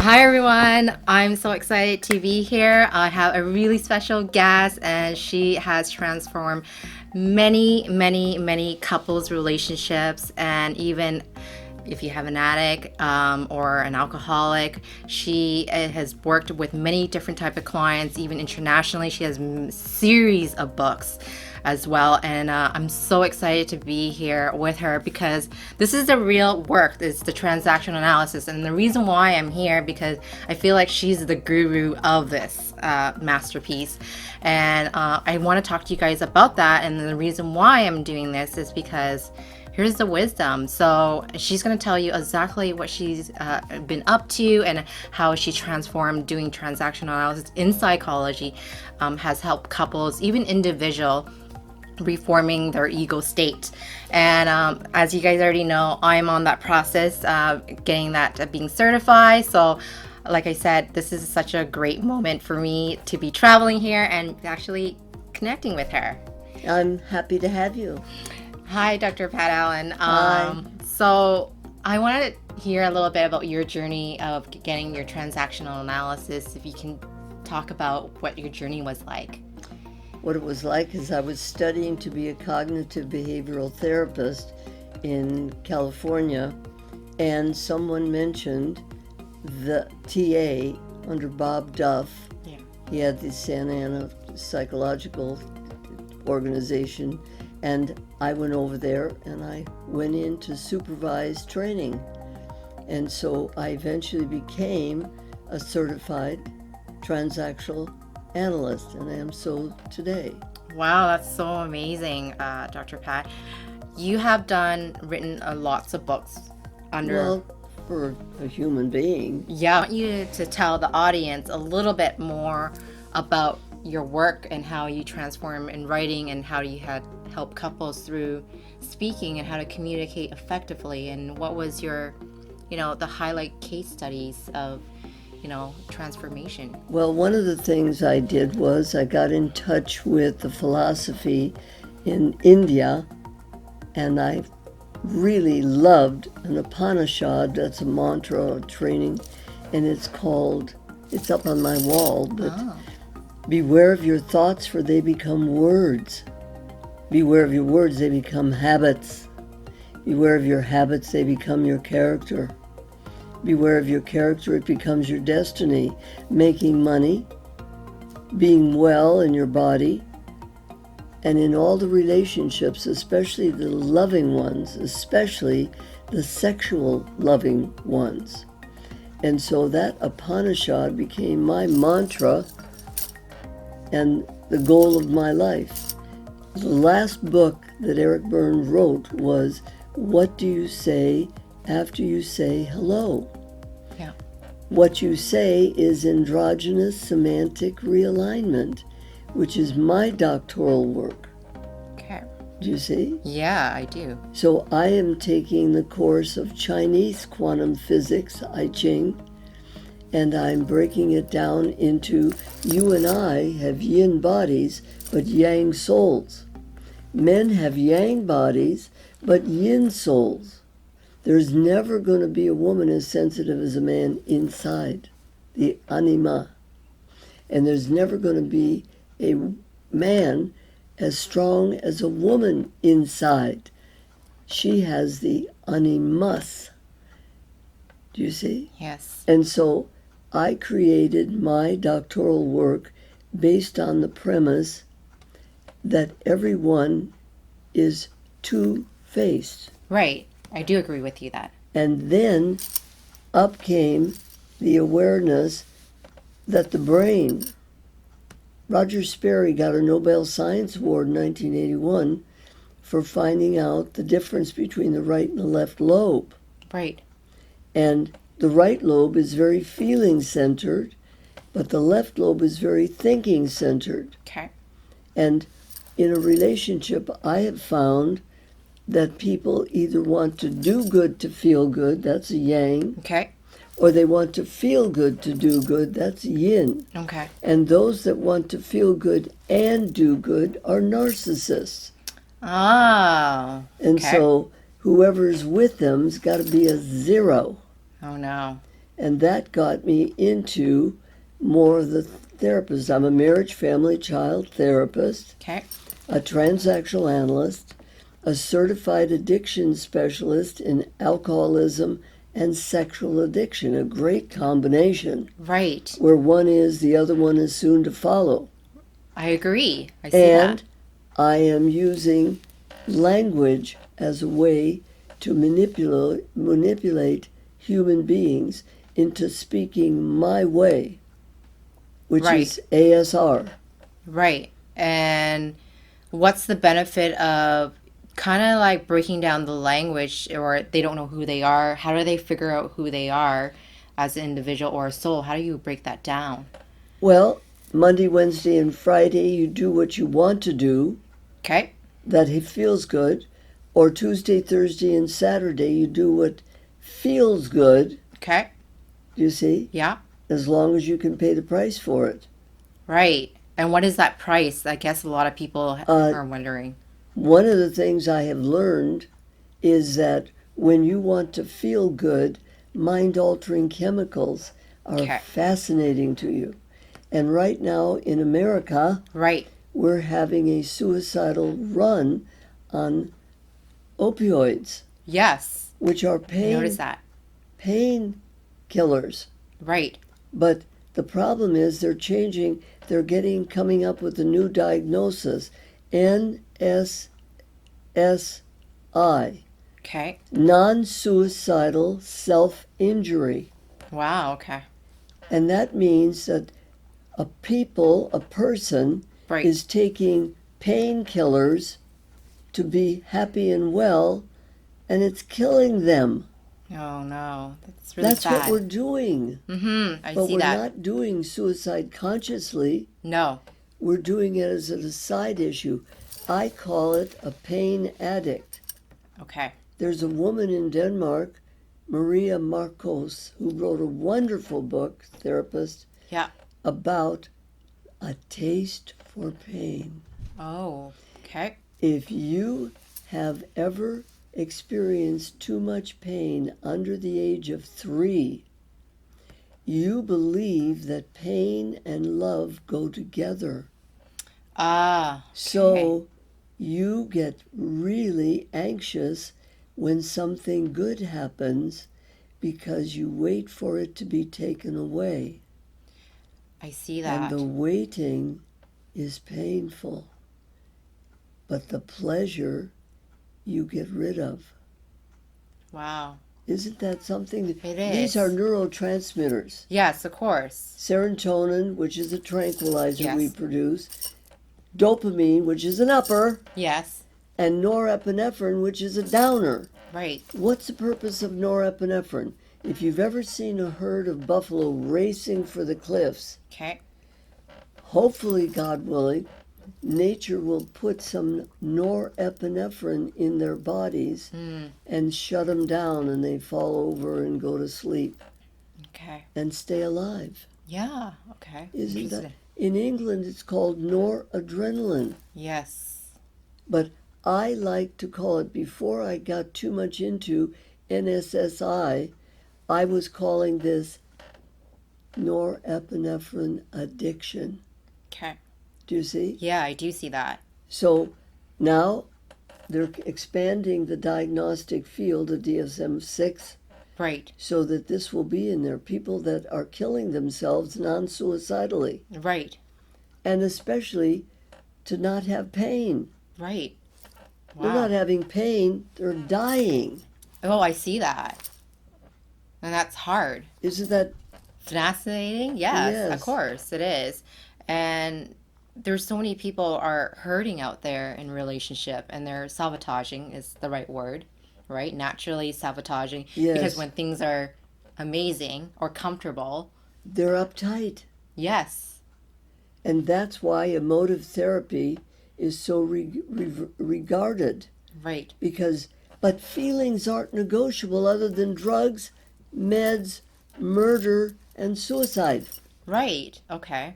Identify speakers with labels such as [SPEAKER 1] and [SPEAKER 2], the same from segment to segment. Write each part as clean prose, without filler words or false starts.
[SPEAKER 1] Hi everyone, I'm so excited to be here. I have a really special guest and she has transformed many couples relationships, and even if you have an addict or an alcoholic, she has worked with many different type of clients, even internationally. She has series of books as well, and I'm so excited to be here with her because this is the real work. It's the transactional analysis, and the reason why I'm here because I feel like she's the guru of this masterpiece, and I want to talk to you guys about that. And the reason why I'm doing this is because here's the wisdom. So she's going to tell you exactly what she's been up to and how she transformed doing transactional analysis in psychology, has helped couples, even individual, reforming their ego state. And as you guys already know, I'm on that process, getting that, being certified. So like I said, this is such a great moment for me to be traveling here and actually connecting with her.
[SPEAKER 2] I'm happy to have you.
[SPEAKER 1] Hi, Dr. Pat Allen.
[SPEAKER 2] Hi.
[SPEAKER 1] So I wanted to hear a little bit about your journey of getting your transactional analysis. If you can talk about what your journey was like.
[SPEAKER 2] What it was like is I was studying to be a cognitive behavioral therapist in California, and someone mentioned the TA under Bob Duff.
[SPEAKER 1] Yeah.
[SPEAKER 2] He had the Santa Ana Psychological Organization, and I went over there and I went in to supervise training. And so I eventually became a certified transactional analyst, and I am so today.
[SPEAKER 1] Wow, that's so amazing, Dr. Pat. You have written lots of books under...
[SPEAKER 2] Well, for a human being.
[SPEAKER 1] Yeah, I want you to tell the audience a little bit more about your work and how you transform in writing and how you had help couples through speaking and how to communicate effectively, and what was your, the highlight case studies of, transformation.
[SPEAKER 2] Well, one of the things I did was I got in touch with the philosophy in India, and I really loved an Upanishad. That's a mantra training, and it's up on my wall, but beware of your thoughts, for they become words. Beware of your words, they become habits. Beware of your habits, they become your character. Beware of your character, it becomes your destiny. Making money, being well in your body, and in all the relationships, especially the loving ones, especially the sexual loving ones. And so that Upanishad became my mantra and the goal of my life. The last book that Eric Berne wrote was, What Do You Say After You Say Hello?
[SPEAKER 1] Yeah.
[SPEAKER 2] What you say is androgynous semantic realignment, which is my doctoral work.
[SPEAKER 1] Okay.
[SPEAKER 2] Do you see?
[SPEAKER 1] Yeah, I do.
[SPEAKER 2] So I am taking the course of Chinese quantum physics, I Ching, and I'm breaking it down into you and I have yin bodies, but yang souls. Men have yang bodies, but yin souls. There's never going to be a woman as sensitive as a man inside, the anima. And there's never going to be a man as strong as a woman inside. She has the animus. Do you see?
[SPEAKER 1] Yes.
[SPEAKER 2] And so I created my doctoral work based on the premise that everyone is two-faced.
[SPEAKER 1] Right. I do agree with you that.
[SPEAKER 2] And then up came the awareness that the brain... Roger Sperry got a Nobel Science Award in 1981 for finding out the difference between the right and the left lobe.
[SPEAKER 1] Right.
[SPEAKER 2] And the right lobe is very feeling-centered, but the left lobe is very thinking-centered.
[SPEAKER 1] Okay.
[SPEAKER 2] And in a relationship, I have found that people either want to do good to feel good, that's a yang.
[SPEAKER 1] Okay.
[SPEAKER 2] Or they want to feel good to do good, that's yin.
[SPEAKER 1] Okay.
[SPEAKER 2] And those that want to feel good and do good are narcissists.
[SPEAKER 1] Oh.
[SPEAKER 2] And so whoever's with them's got to be a zero.
[SPEAKER 1] Oh no.
[SPEAKER 2] And that got me into more of the therapist. I'm a marriage, family, child therapist,
[SPEAKER 1] Okay.
[SPEAKER 2] a transactional analyst, a certified addiction specialist in alcoholism and sexual addiction, a great combination.
[SPEAKER 1] Right.
[SPEAKER 2] Where one is, the other one is soon to follow.
[SPEAKER 1] I agree. I see
[SPEAKER 2] And
[SPEAKER 1] that.
[SPEAKER 2] I am using language as a way to manipulate human beings into speaking my way, which
[SPEAKER 1] Right.
[SPEAKER 2] is ASR.
[SPEAKER 1] Right. And what's the benefit of kind of like breaking down the language, or they don't know who they are? How do they figure out who they are as an individual or a soul? How do you break that down?
[SPEAKER 2] Well, Monday, Wednesday, and Friday, you do what you want to do,
[SPEAKER 1] Okay.
[SPEAKER 2] that it feels good. Or Tuesday, Thursday, and Saturday, you do what feels good,
[SPEAKER 1] Okay.
[SPEAKER 2] you see,
[SPEAKER 1] Yeah.
[SPEAKER 2] as long as you can pay the price for it.
[SPEAKER 1] Right. And what is that price? I guess a lot of people are wondering.
[SPEAKER 2] One of the things I have learned is that when you want to feel good, mind-altering chemicals are
[SPEAKER 1] Okay.
[SPEAKER 2] fascinating to you. And right now in America,
[SPEAKER 1] Right.
[SPEAKER 2] we're having a suicidal run on opioids,
[SPEAKER 1] Yes.
[SPEAKER 2] which are
[SPEAKER 1] I noticed that.
[SPEAKER 2] pain killers.
[SPEAKER 1] Right.
[SPEAKER 2] But the problem is they're coming up with a new diagnosis, NSSI,
[SPEAKER 1] Okay.
[SPEAKER 2] non-suicidal self-injury.
[SPEAKER 1] Wow. Okay.
[SPEAKER 2] And that means that a person
[SPEAKER 1] Right.
[SPEAKER 2] is taking painkillers to be happy and well, and it's killing them.
[SPEAKER 1] Oh no, that's really
[SPEAKER 2] That's
[SPEAKER 1] sad.
[SPEAKER 2] what we're doing.
[SPEAKER 1] I
[SPEAKER 2] But
[SPEAKER 1] see
[SPEAKER 2] we're
[SPEAKER 1] that.
[SPEAKER 2] not doing suicide consciously.
[SPEAKER 1] No.
[SPEAKER 2] We're doing it as a side issue. I call it a pain addict.
[SPEAKER 1] Okay.
[SPEAKER 2] There's a woman in Denmark, Maria Marcos, who wrote a wonderful book, therapist,
[SPEAKER 1] Yeah.
[SPEAKER 2] about a taste for pain.
[SPEAKER 1] Oh. Okay.
[SPEAKER 2] If you have ever experienced too much pain under the age of 3, you believe that pain and love go together.
[SPEAKER 1] Ah. Okay.
[SPEAKER 2] So you get really anxious when something good happens because you wait for it to be taken away.
[SPEAKER 1] I see
[SPEAKER 2] And
[SPEAKER 1] that.
[SPEAKER 2] the waiting is painful. But the pleasure you get rid of.
[SPEAKER 1] Wow.
[SPEAKER 2] Isn't that something?
[SPEAKER 1] It is.
[SPEAKER 2] These are neurotransmitters.
[SPEAKER 1] Yes, of course.
[SPEAKER 2] Serotonin, which is a tranquilizer
[SPEAKER 1] Yes.
[SPEAKER 2] we produce, dopamine, which is an upper,
[SPEAKER 1] Yes.
[SPEAKER 2] and norepinephrine, which is a downer.
[SPEAKER 1] Right.
[SPEAKER 2] What's the purpose of norepinephrine? If you've ever seen a herd of buffalo racing for the cliffs,
[SPEAKER 1] Okay.
[SPEAKER 2] hopefully, God willing, nature will put some norepinephrine in their bodies and shut them down, and they fall over and go to sleep
[SPEAKER 1] Okay.
[SPEAKER 2] and stay alive.
[SPEAKER 1] Yeah. Okay.
[SPEAKER 2] Isn't that?
[SPEAKER 1] Interesting.
[SPEAKER 2] In England, it's called noradrenaline.
[SPEAKER 1] Yes.
[SPEAKER 2] But I like to call it, before I got too much into NSSI, I was calling this norepinephrine addiction.
[SPEAKER 1] Okay.
[SPEAKER 2] Do you see?
[SPEAKER 1] Yeah, I do see that.
[SPEAKER 2] So now they're expanding the diagnostic field of DSM-6
[SPEAKER 1] Right.
[SPEAKER 2] so that this will be in there. People that are killing themselves non-suicidally,
[SPEAKER 1] Right.
[SPEAKER 2] and especially to not have pain.
[SPEAKER 1] Right.
[SPEAKER 2] They're not
[SPEAKER 1] Wow.
[SPEAKER 2] having pain, they're dying.
[SPEAKER 1] Oh, I see that. And that's hard.
[SPEAKER 2] Isn't that?
[SPEAKER 1] Fascinating? Yes,
[SPEAKER 2] Yes.
[SPEAKER 1] of course it is. And there's so many people are hurting out there in relationship, and they're sabotaging is the right word, right? Naturally sabotaging.
[SPEAKER 2] Yes.
[SPEAKER 1] Because when things are amazing or comfortable,
[SPEAKER 2] They're uptight.
[SPEAKER 1] yes.
[SPEAKER 2] And that's why emotive therapy is so regarded.
[SPEAKER 1] Right.
[SPEAKER 2] But feelings aren't negotiable other than drugs, meds, murder, and suicide.
[SPEAKER 1] Right. Okay.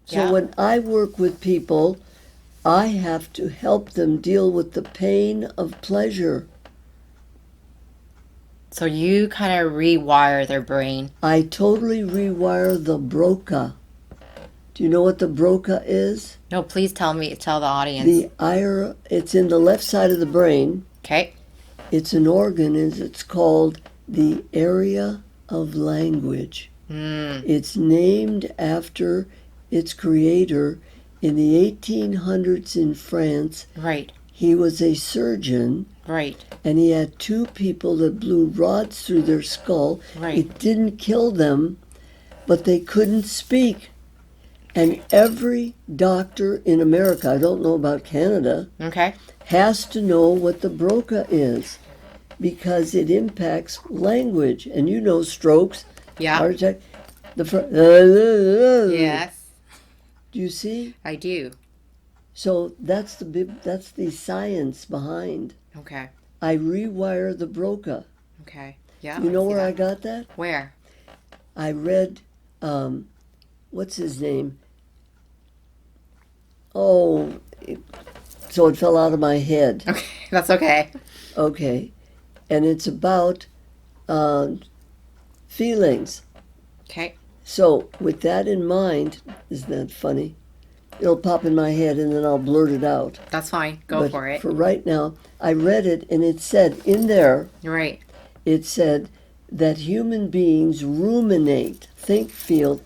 [SPEAKER 2] So
[SPEAKER 1] Yeah.
[SPEAKER 2] when I work with people, I have to help them deal with the pain of pleasure.
[SPEAKER 1] So you kind of rewire their brain.
[SPEAKER 2] I totally rewire the broca. Do you know what the broca is?
[SPEAKER 1] No, please tell the audience.
[SPEAKER 2] It's in the left side of the brain.
[SPEAKER 1] Okay.
[SPEAKER 2] It's an organ, and it's called the area of language. It's named after its creator in the 1800s in France.
[SPEAKER 1] Right.
[SPEAKER 2] He was a surgeon.
[SPEAKER 1] Right.
[SPEAKER 2] And he had two people that blew rods through their skull.
[SPEAKER 1] Right.
[SPEAKER 2] It didn't kill them, but they couldn't speak. And every doctor in America, I don't know about Canada,
[SPEAKER 1] Okay.
[SPEAKER 2] has to know what the broca is because it impacts language. And you know strokes,
[SPEAKER 1] Yeah.
[SPEAKER 2] heart attack.
[SPEAKER 1] Yes.
[SPEAKER 2] Do you see?
[SPEAKER 1] I do.
[SPEAKER 2] So that's the science behind.
[SPEAKER 1] Okay.
[SPEAKER 2] I rewire the broca.
[SPEAKER 1] Okay. Yeah.
[SPEAKER 2] You know where
[SPEAKER 1] that.
[SPEAKER 2] I got that?
[SPEAKER 1] Where?
[SPEAKER 2] I read, what's his name? So it fell out of my head.
[SPEAKER 1] Okay. That's okay.
[SPEAKER 2] Okay. And it's about feelings.
[SPEAKER 1] Okay.
[SPEAKER 2] So with that in mind, isn't that funny? It'll pop in my head and then I'll blurt it out.
[SPEAKER 1] That's fine. Go
[SPEAKER 2] But
[SPEAKER 1] for it.
[SPEAKER 2] for right now, I read it and it said in there,
[SPEAKER 1] Right.
[SPEAKER 2] it said that human beings ruminate, think, feel,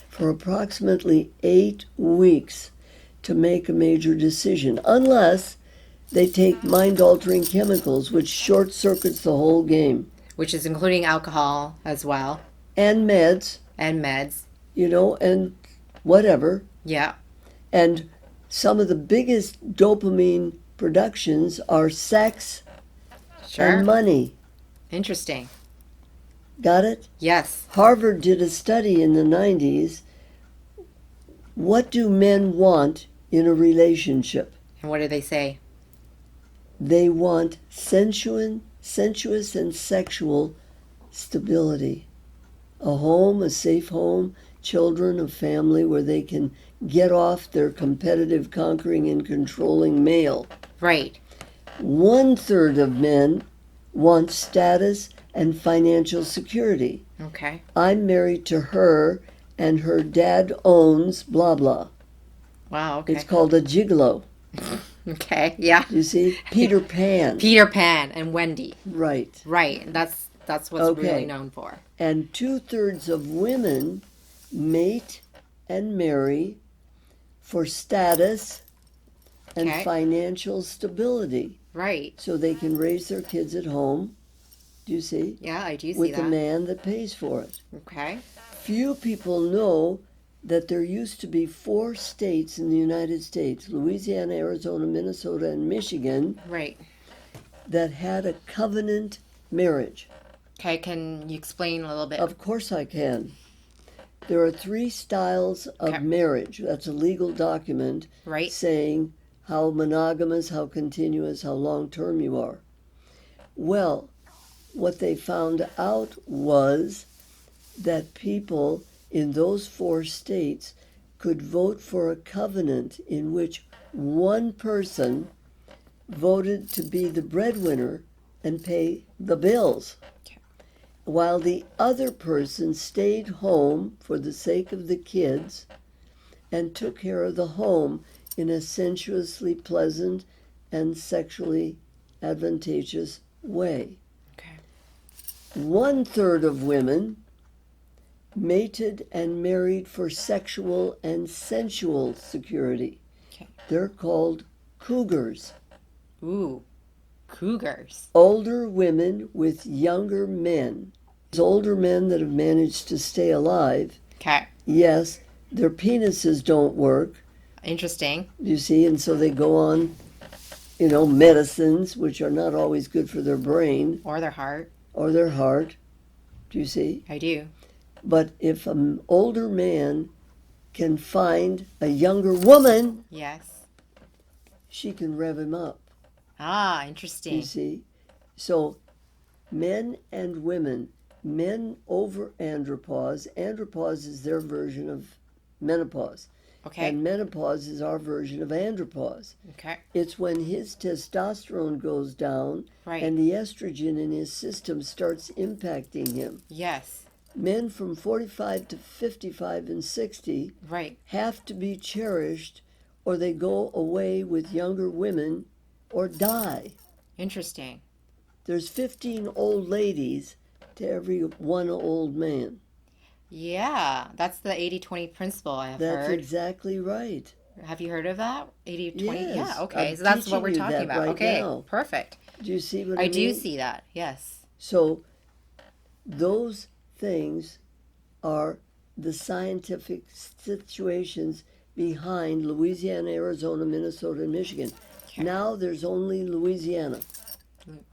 [SPEAKER 2] for approximately 8 weeks to make a major decision, unless they take mind-altering chemicals, which short-circuits the whole game.
[SPEAKER 1] Which is including alcohol as well.
[SPEAKER 2] And meds,
[SPEAKER 1] And meds.
[SPEAKER 2] and whatever.
[SPEAKER 1] Yeah.
[SPEAKER 2] And some of the biggest dopamine productions are sex
[SPEAKER 1] Sure.
[SPEAKER 2] and money.
[SPEAKER 1] Interesting.
[SPEAKER 2] Got it?
[SPEAKER 1] Yes.
[SPEAKER 2] Harvard did a study in the 90s. What do men want in a relationship?
[SPEAKER 1] And what do they say?
[SPEAKER 2] They want sensuous and sexual stability. A home, a safe home, children, a family where they can get off their competitive, conquering, and controlling male.
[SPEAKER 1] Right.
[SPEAKER 2] 1/3 of men want status and financial security.
[SPEAKER 1] Okay.
[SPEAKER 2] I'm married to her and her dad owns blah blah.
[SPEAKER 1] Wow. Okay.
[SPEAKER 2] It's called a gigolo.
[SPEAKER 1] Okay. Yeah.
[SPEAKER 2] You see? Peter Pan.
[SPEAKER 1] Peter Pan and Wendy.
[SPEAKER 2] Right.
[SPEAKER 1] Right. That's what's
[SPEAKER 2] Okay.
[SPEAKER 1] really known for.
[SPEAKER 2] And 2/3 of women mate and marry for status and
[SPEAKER 1] Okay.
[SPEAKER 2] financial stability
[SPEAKER 1] Right.
[SPEAKER 2] so they can raise their kids at home. Do you see?
[SPEAKER 1] Yeah, I do see
[SPEAKER 2] With
[SPEAKER 1] that.
[SPEAKER 2] a man that pays for it.
[SPEAKER 1] Okay.
[SPEAKER 2] Few people know that there used to be 4 states in the United States, Louisiana, Arizona, Minnesota, and Michigan,
[SPEAKER 1] Right.
[SPEAKER 2] that had a covenant marriage.
[SPEAKER 1] Okay, can you explain a little bit?
[SPEAKER 2] Of course I can. There are 3 styles of
[SPEAKER 1] Okay.
[SPEAKER 2] marriage. That's a legal document
[SPEAKER 1] Right.
[SPEAKER 2] saying how monogamous, how continuous, how long-term you are. Well, what they found out was that people in those 4 states could vote for a covenant in which one person voted to be the breadwinner and pay the bills,
[SPEAKER 1] Okay.
[SPEAKER 2] while the other person stayed home for the sake of the kids and took care of the home in a sensuously pleasant and sexually advantageous way.
[SPEAKER 1] Okay.
[SPEAKER 2] 1/3 of women mated and married for sexual and sensual security.
[SPEAKER 1] Okay.
[SPEAKER 2] They're called cougars.
[SPEAKER 1] Ooh. Cougars.
[SPEAKER 2] Older women with younger men. Those older men that have managed to stay alive,
[SPEAKER 1] Okay.
[SPEAKER 2] yes, their penises don't work,
[SPEAKER 1] Interesting.
[SPEAKER 2] you see, and so they go on, medicines, which are not always good for their brain
[SPEAKER 1] Or their heart.
[SPEAKER 2] or their heart. Do you see?
[SPEAKER 1] I do.
[SPEAKER 2] But if an older man can find a younger woman,
[SPEAKER 1] Yes.
[SPEAKER 2] she can rev him up.
[SPEAKER 1] Ah,
[SPEAKER 2] You
[SPEAKER 1] interesting.
[SPEAKER 2] see? So men and women, men over andropause. Andropause is their version of menopause.
[SPEAKER 1] Okay.
[SPEAKER 2] And menopause is our version of andropause.
[SPEAKER 1] Okay.
[SPEAKER 2] It's when his testosterone goes down
[SPEAKER 1] Right.
[SPEAKER 2] and the estrogen in his system starts impacting him.
[SPEAKER 1] Yes.
[SPEAKER 2] Men from 45 to 55 and 60
[SPEAKER 1] Right.
[SPEAKER 2] have to be cherished or they go away with younger women or die.
[SPEAKER 1] Interesting.
[SPEAKER 2] There's 15 old ladies to every one old man.
[SPEAKER 1] Yeah, that's the 80-20 principle I have
[SPEAKER 2] That's
[SPEAKER 1] heard.
[SPEAKER 2] exactly right.
[SPEAKER 1] Have you heard of that? 80-20?
[SPEAKER 2] Yes,
[SPEAKER 1] Yeah, okay.
[SPEAKER 2] I'm
[SPEAKER 1] So that's what
[SPEAKER 2] teaching
[SPEAKER 1] we're
[SPEAKER 2] you
[SPEAKER 1] talking
[SPEAKER 2] that
[SPEAKER 1] about.
[SPEAKER 2] right
[SPEAKER 1] Okay,
[SPEAKER 2] now.
[SPEAKER 1] perfect.
[SPEAKER 2] Do you see what I
[SPEAKER 1] I
[SPEAKER 2] mean?
[SPEAKER 1] do see that. Yes.
[SPEAKER 2] So those things are the scientific situations behind Louisiana, Arizona, Minnesota, and Michigan.
[SPEAKER 1] Okay.
[SPEAKER 2] Now there's only Louisiana.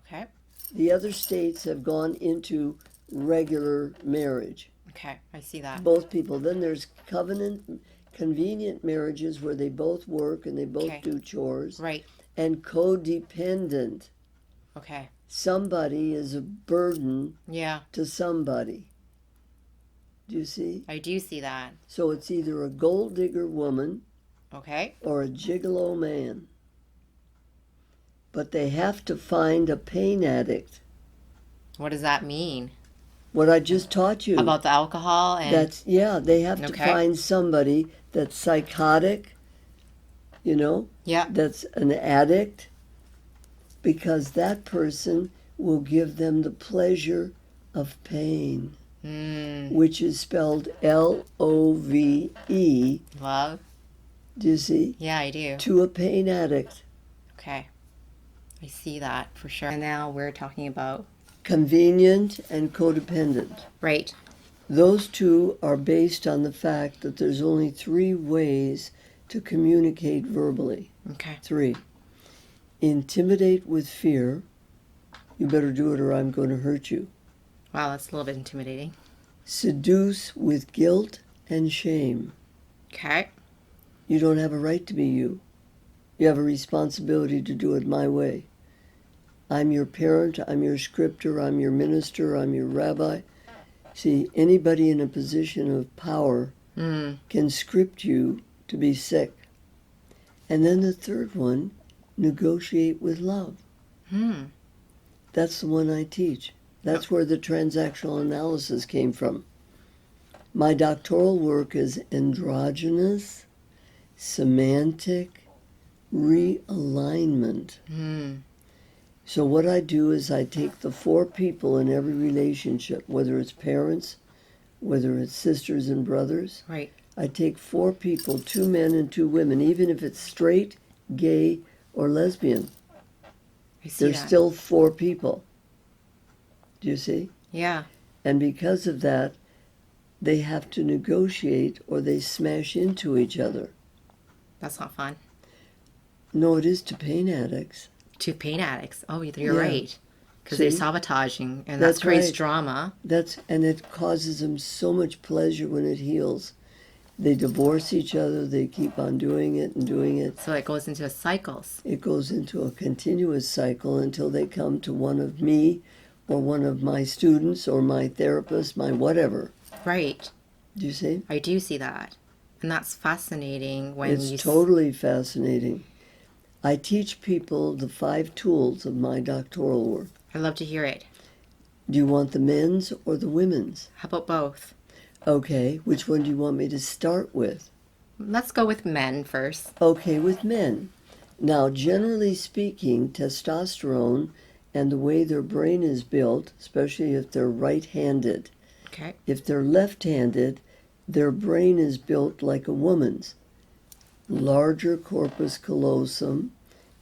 [SPEAKER 1] Okay.
[SPEAKER 2] The other states have gone into regular marriage.
[SPEAKER 1] Okay, I see that.
[SPEAKER 2] Both people. Then there's convenient marriages where they both work and they both
[SPEAKER 1] Okay.
[SPEAKER 2] do chores.
[SPEAKER 1] Right.
[SPEAKER 2] And codependent.
[SPEAKER 1] Okay.
[SPEAKER 2] Somebody is a burden
[SPEAKER 1] Yeah,
[SPEAKER 2] to somebody. Do you see?
[SPEAKER 1] I do see that.
[SPEAKER 2] So it's either a gold digger woman
[SPEAKER 1] Okay.
[SPEAKER 2] or a gigolo man. But they have to find a pain addict.
[SPEAKER 1] What does that mean?
[SPEAKER 2] What I just taught you.
[SPEAKER 1] About the alcohol and
[SPEAKER 2] they have to
[SPEAKER 1] Okay.
[SPEAKER 2] find somebody that's psychotic,
[SPEAKER 1] yeah.
[SPEAKER 2] that's an addict, because that person will give them the pleasure of pain, which is spelled Love.
[SPEAKER 1] Love.
[SPEAKER 2] Do you see?
[SPEAKER 1] Yeah, I do.
[SPEAKER 2] To a pain addict.
[SPEAKER 1] Okay. I see that for sure. And now we're talking about
[SPEAKER 2] Convenient and codependent.
[SPEAKER 1] right.
[SPEAKER 2] Those two are based on the fact that there's only 3 ways to communicate verbally.
[SPEAKER 1] Okay.
[SPEAKER 2] 3. Intimidate with fear. You better do it or I'm going to hurt you.
[SPEAKER 1] Wow, that's a little bit intimidating.
[SPEAKER 2] Seduce with guilt and shame.
[SPEAKER 1] Okay.
[SPEAKER 2] You don't have a right to be you. You have a responsibility to do it my way. I'm your parent, I'm your scripter, I'm your minister, I'm your rabbi. See, anybody in a position of power can script you to be sick. And then the third one, negotiate with love. That's the one I teach. That's where the transactional analysis came from. My doctoral work is androgynous, semantic, realignment. So what I do is I take the 4 people in every relationship, whether it's parents, whether it's sisters and brothers.
[SPEAKER 1] Right.
[SPEAKER 2] I take 4 people, 2 men and 2 women, even if it's straight, gay, or lesbian.
[SPEAKER 1] I see
[SPEAKER 2] There's
[SPEAKER 1] that.
[SPEAKER 2] still 4 people. Do you see?
[SPEAKER 1] Yeah.
[SPEAKER 2] And because of that, they have to negotiate or they smash into each other.
[SPEAKER 1] That's not fun.
[SPEAKER 2] No, it is to pain addicts.
[SPEAKER 1] To pain addicts. Oh, you're
[SPEAKER 2] Yeah.
[SPEAKER 1] right. Because they're
[SPEAKER 2] See?
[SPEAKER 1] sabotaging, and that
[SPEAKER 2] That's
[SPEAKER 1] creates
[SPEAKER 2] right.
[SPEAKER 1] drama.
[SPEAKER 2] And it causes them so much pleasure when it heals. They divorce each other, they keep on doing it and doing it.
[SPEAKER 1] So it goes into cycles.
[SPEAKER 2] It goes into a continuous cycle until they come to one of me or one of my students or my therapist, my whatever.
[SPEAKER 1] Right.
[SPEAKER 2] Do you see?
[SPEAKER 1] I do see that. And that's fascinating when
[SPEAKER 2] It's
[SPEAKER 1] you
[SPEAKER 2] totally fascinating. I teach people the 5 tools of my doctoral work.
[SPEAKER 1] I love to hear it.
[SPEAKER 2] Do you want the men's or the women's?
[SPEAKER 1] How about both?
[SPEAKER 2] Okay, which one do you want me to start with?
[SPEAKER 1] Let's go with men first.
[SPEAKER 2] Okay, with men. Now, generally speaking, testosterone and the way their brain is built, especially if they're right-handed.
[SPEAKER 1] Okay.
[SPEAKER 2] If they're left-handed, their brain is built like a woman's. Larger corpus callosum,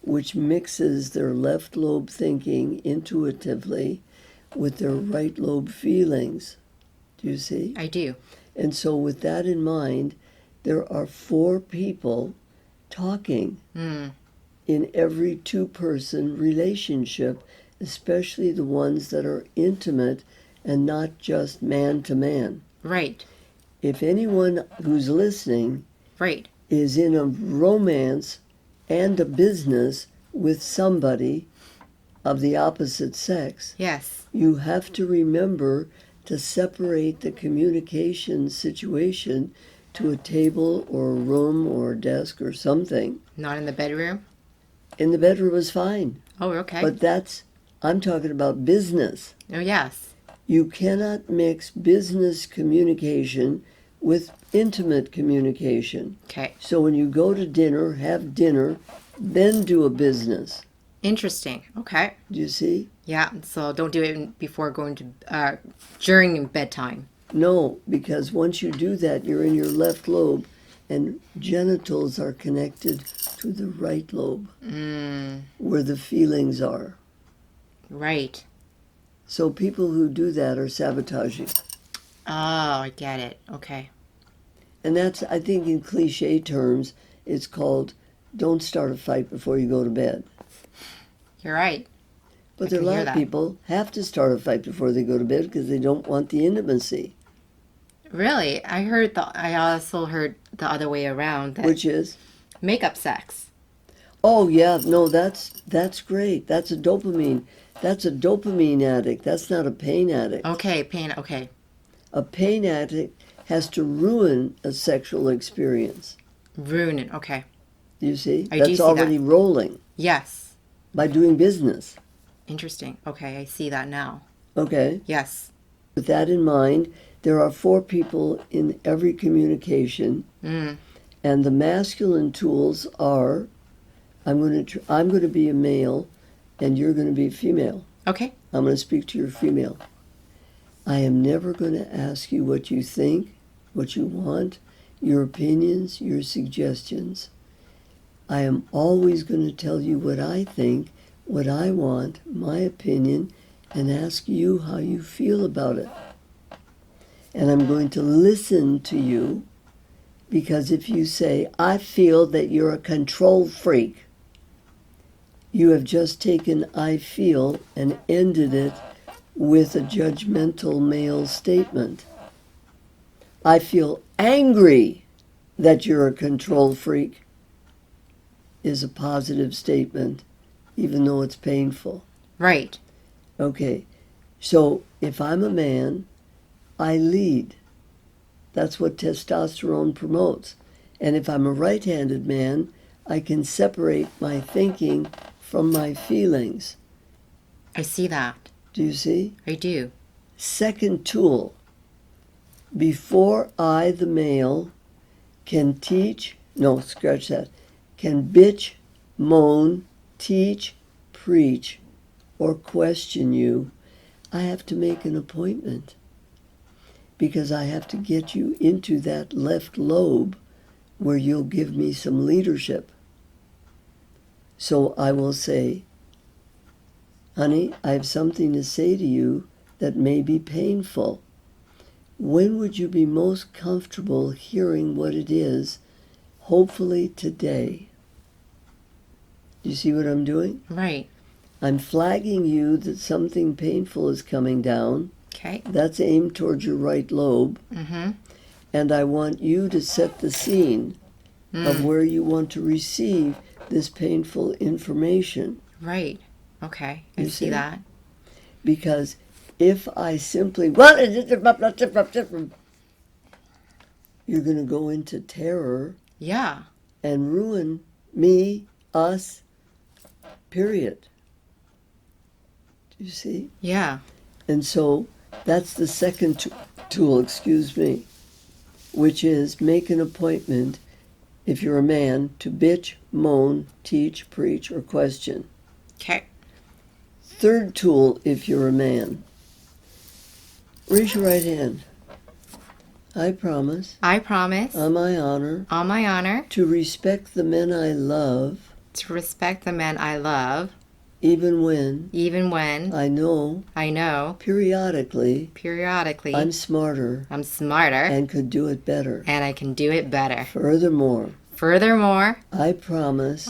[SPEAKER 2] which mixes their left lobe thinking intuitively with their right lobe feelings. Do you see?
[SPEAKER 1] I do.
[SPEAKER 2] And so with that in mind, there are 4 people talking in every 2-person relationship, especially the ones that are intimate and not just man to man.
[SPEAKER 1] Right.
[SPEAKER 2] If anyone who's listening
[SPEAKER 1] Right.
[SPEAKER 2] is in a romance and a business with somebody of the opposite sex,
[SPEAKER 1] Yes.
[SPEAKER 2] you have to remember to separate the communication situation to a table or a room or a desk or something.
[SPEAKER 1] Not in the bedroom?
[SPEAKER 2] In the bedroom is fine.
[SPEAKER 1] Oh, okay.
[SPEAKER 2] But I'm talking about business.
[SPEAKER 1] Oh, yes.
[SPEAKER 2] You cannot mix business communication with intimate communication.
[SPEAKER 1] Okay.
[SPEAKER 2] So when you go to dinner, have dinner, then do a business.
[SPEAKER 1] Interesting. Okay.
[SPEAKER 2] Do you see?
[SPEAKER 1] Yeah. So don't do it before going to, during bedtime.
[SPEAKER 2] No, because once you do that, you're in your left lobe, and genitals are connected to the right lobe, where the feelings are.
[SPEAKER 1] Right.
[SPEAKER 2] So people who do that are sabotaging.
[SPEAKER 1] Oh, I get it. Okay.
[SPEAKER 2] And that's, I think in cliche terms, it's called don't start a fight before you go to bed.
[SPEAKER 1] You're right.
[SPEAKER 2] But
[SPEAKER 1] I
[SPEAKER 2] there are a
[SPEAKER 1] can hear
[SPEAKER 2] lot of
[SPEAKER 1] that.
[SPEAKER 2] people have to start a fight before they go to bed because they don't want the intimacy.
[SPEAKER 1] Really? I also heard the other way around. That
[SPEAKER 2] Which is?
[SPEAKER 1] makeup sex.
[SPEAKER 2] Oh yeah, no, that's great. That's a dopamine addict. That's not a pain addict.
[SPEAKER 1] Okay, pain. Okay.
[SPEAKER 2] A pain addict has to ruin a sexual experience.
[SPEAKER 1] Ruin it. Okay.
[SPEAKER 2] Do you see?
[SPEAKER 1] I do
[SPEAKER 2] That's
[SPEAKER 1] see
[SPEAKER 2] already
[SPEAKER 1] that.
[SPEAKER 2] rolling
[SPEAKER 1] Yes.
[SPEAKER 2] by doing business.
[SPEAKER 1] Interesting. Okay, I see that now.
[SPEAKER 2] Okay?
[SPEAKER 1] Yes.
[SPEAKER 2] With that in mind, there are 4 people in every communication, and the masculine tools are I'm going to be a male and you're going to be female.
[SPEAKER 1] Okay.
[SPEAKER 2] I'm going to speak to your female. I am never going to ask you what you think, what you want, your opinions, your suggestions. I am always going to tell you what I think, what I want, my opinion, and ask you how you feel about it. And I'm going to listen to you, because if you say, I feel that you're a control freak, you have just taken I feel and ended it with a judgmental male statement. I feel angry that you're a control freak is a positive statement, even though it's painful.
[SPEAKER 1] Right.
[SPEAKER 2] Okay, so if I'm a man, I lead. That's what testosterone promotes. And if I'm a right-handed man, I can separate my thinking from my feelings.
[SPEAKER 1] I see that.
[SPEAKER 2] Do you see?
[SPEAKER 1] I do.
[SPEAKER 2] Second tool. Before I, the male, can can bitch, moan, teach, preach, or question you, I have to make an appointment. Because I have to get you into that left lobe where you'll give me some leadership. So I will say, honey, I have something to say to you that may be painful. When would you be most comfortable hearing what it is? Hopefully today. Do you see what I'm doing?
[SPEAKER 1] Right.
[SPEAKER 2] I'm flagging you that something painful is coming down.
[SPEAKER 1] Okay.
[SPEAKER 2] That's aimed towards your right lobe.
[SPEAKER 1] Mm-hmm.
[SPEAKER 2] And I want you to set the scene of where you want to receive this painful information.
[SPEAKER 1] Right. Okay. I
[SPEAKER 2] You
[SPEAKER 1] see
[SPEAKER 2] see?
[SPEAKER 1] that.
[SPEAKER 2] Because if I simply, you're going to go into terror
[SPEAKER 1] Yeah.
[SPEAKER 2] and ruin me, us, period. Do you see?
[SPEAKER 1] Yeah.
[SPEAKER 2] And so that's the second tool, which is make an appointment, if you're a man, to bitch, moan, teach, preach, or question.
[SPEAKER 1] Okay.
[SPEAKER 2] Third tool, if you're a man, raise your right hand. I promise,
[SPEAKER 1] I promise,
[SPEAKER 2] on my honor,
[SPEAKER 1] on my honor,
[SPEAKER 2] to respect the men I love,
[SPEAKER 1] to respect the men I love,
[SPEAKER 2] even when
[SPEAKER 1] I know
[SPEAKER 2] periodically
[SPEAKER 1] periodically
[SPEAKER 2] I'm smarter
[SPEAKER 1] I'm smarter
[SPEAKER 2] and could do it better.
[SPEAKER 1] and I can do it better.
[SPEAKER 2] Furthermore,
[SPEAKER 1] I promise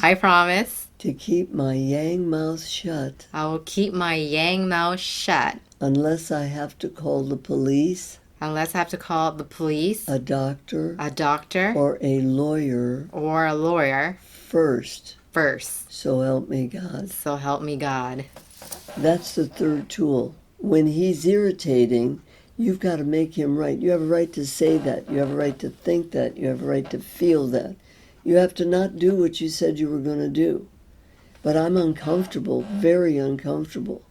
[SPEAKER 2] to keep my yang mouth shut
[SPEAKER 1] I will keep my yang mouth shut
[SPEAKER 2] unless I have to call the police,
[SPEAKER 1] unless I have to call the police,
[SPEAKER 2] a doctor,
[SPEAKER 1] or
[SPEAKER 2] a lawyer
[SPEAKER 1] first.
[SPEAKER 2] So help me God.
[SPEAKER 1] So help me God.
[SPEAKER 2] That's the third tool. When he's irritating, You've got to make him right. You have a right to say that. You have a right to think that. You have a right to feel that. You have to not do what you said you were going to do. But I'm uncomfortable, very uncomfortable.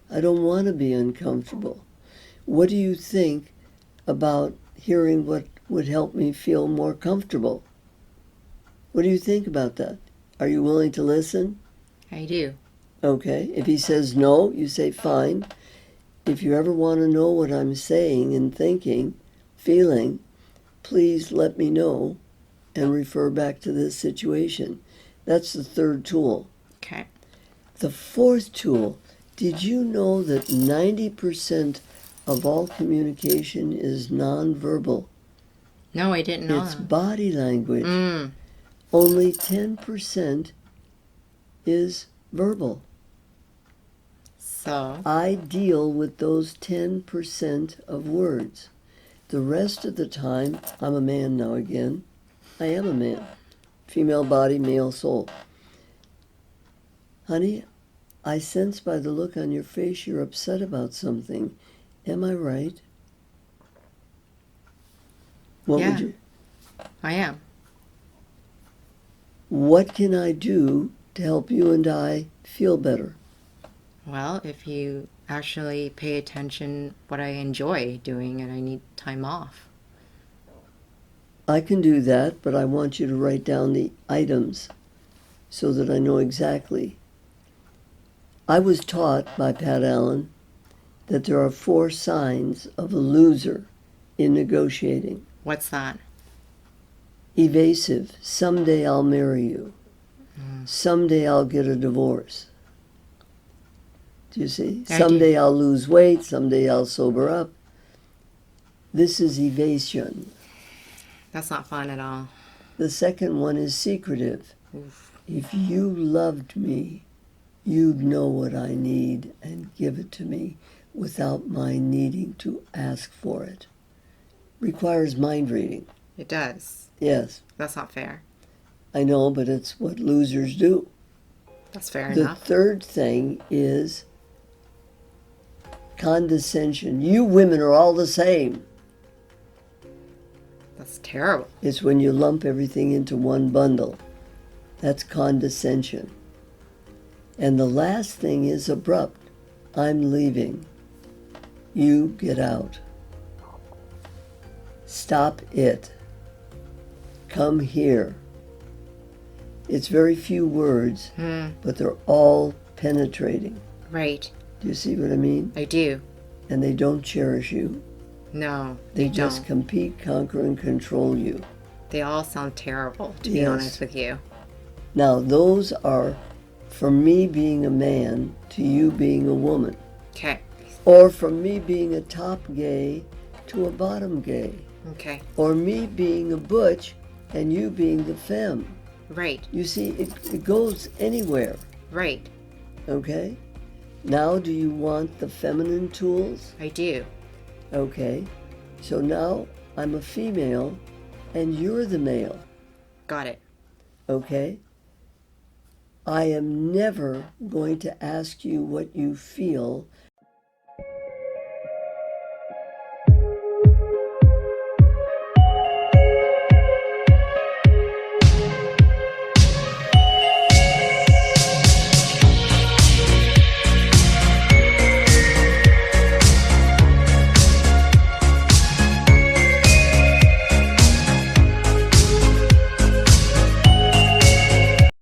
[SPEAKER 2] I don't want to be uncomfortable. What do you think about hearing what would help me feel more comfortable? What do you think about that? Are you willing to listen?
[SPEAKER 1] I do.
[SPEAKER 2] Okay. If he says no, you say fine. If you ever want to know what I'm saying and thinking, feeling, please let me know and refer back to this situation. That's the third tool.
[SPEAKER 1] Okay.
[SPEAKER 2] The fourth tool, did you know that 90% of all communication is nonverbal?
[SPEAKER 1] No, I didn't know
[SPEAKER 2] It's
[SPEAKER 1] that.
[SPEAKER 2] body language.
[SPEAKER 1] Mm.
[SPEAKER 2] Only 10% is verbal.
[SPEAKER 1] So,
[SPEAKER 2] I deal with those 10% of words. The rest of the time, I'm a man now again. I am a man. Female body, male soul. Honey, I sense by the look on your face you're upset about something. Am I right? What
[SPEAKER 1] yeah,
[SPEAKER 2] would you?
[SPEAKER 1] I am.
[SPEAKER 2] What can I do to help you and I feel better?
[SPEAKER 1] Well, if you actually pay attention what I enjoy doing and I need time off.
[SPEAKER 2] I can do that, but I want you to write down the items so that I know exactly. I was taught by Pat Allen that there are 4 signs of a loser in negotiating.
[SPEAKER 1] What's that?
[SPEAKER 2] Evasive, someday I'll marry you. Someday I'll get a divorce. Do you see?
[SPEAKER 1] I
[SPEAKER 2] Someday I'll lose weight, someday I'll sober up. This is evasion.
[SPEAKER 1] That's not fun at all.
[SPEAKER 2] The second one is secretive.
[SPEAKER 1] Oof.
[SPEAKER 2] If you loved me, you'd know what I need and give it to me without my needing to ask for it. Requires mind reading.
[SPEAKER 1] It does.
[SPEAKER 2] Yes,
[SPEAKER 1] That's not fair.
[SPEAKER 2] I know, but it's what losers do.
[SPEAKER 1] That's fair
[SPEAKER 2] The
[SPEAKER 1] enough.
[SPEAKER 2] third thing is condescension. You women are all the same.
[SPEAKER 1] That's terrible.
[SPEAKER 2] It's when you lump everything into one bundle. That's condescension. And the last thing is abrupt. I'm leaving. You get out. Stop it. Come here. It's very few words, but they're all penetrating.
[SPEAKER 1] Right.
[SPEAKER 2] Do you see what I mean?
[SPEAKER 1] I do.
[SPEAKER 2] And they don't cherish you.
[SPEAKER 1] No,
[SPEAKER 2] They
[SPEAKER 1] they
[SPEAKER 2] just
[SPEAKER 1] don't.
[SPEAKER 2] compete, conquer, and control you.
[SPEAKER 1] They all sound terrible, to be
[SPEAKER 2] Yes.
[SPEAKER 1] honest with you.
[SPEAKER 2] Now, those are from me being a man to you being a woman.
[SPEAKER 1] Okay.
[SPEAKER 2] Or from me being a top gay to a bottom gay.
[SPEAKER 1] Okay.
[SPEAKER 2] Or me being a butch and you being the femme.
[SPEAKER 1] Right.
[SPEAKER 2] You see, it goes anywhere,
[SPEAKER 1] Right.
[SPEAKER 2] okay? Now, do you want the feminine tools?
[SPEAKER 1] I do.
[SPEAKER 2] Okay. So now I'm a female and you're the male,
[SPEAKER 1] Got it.
[SPEAKER 2] okay? I am never going to ask you what you feel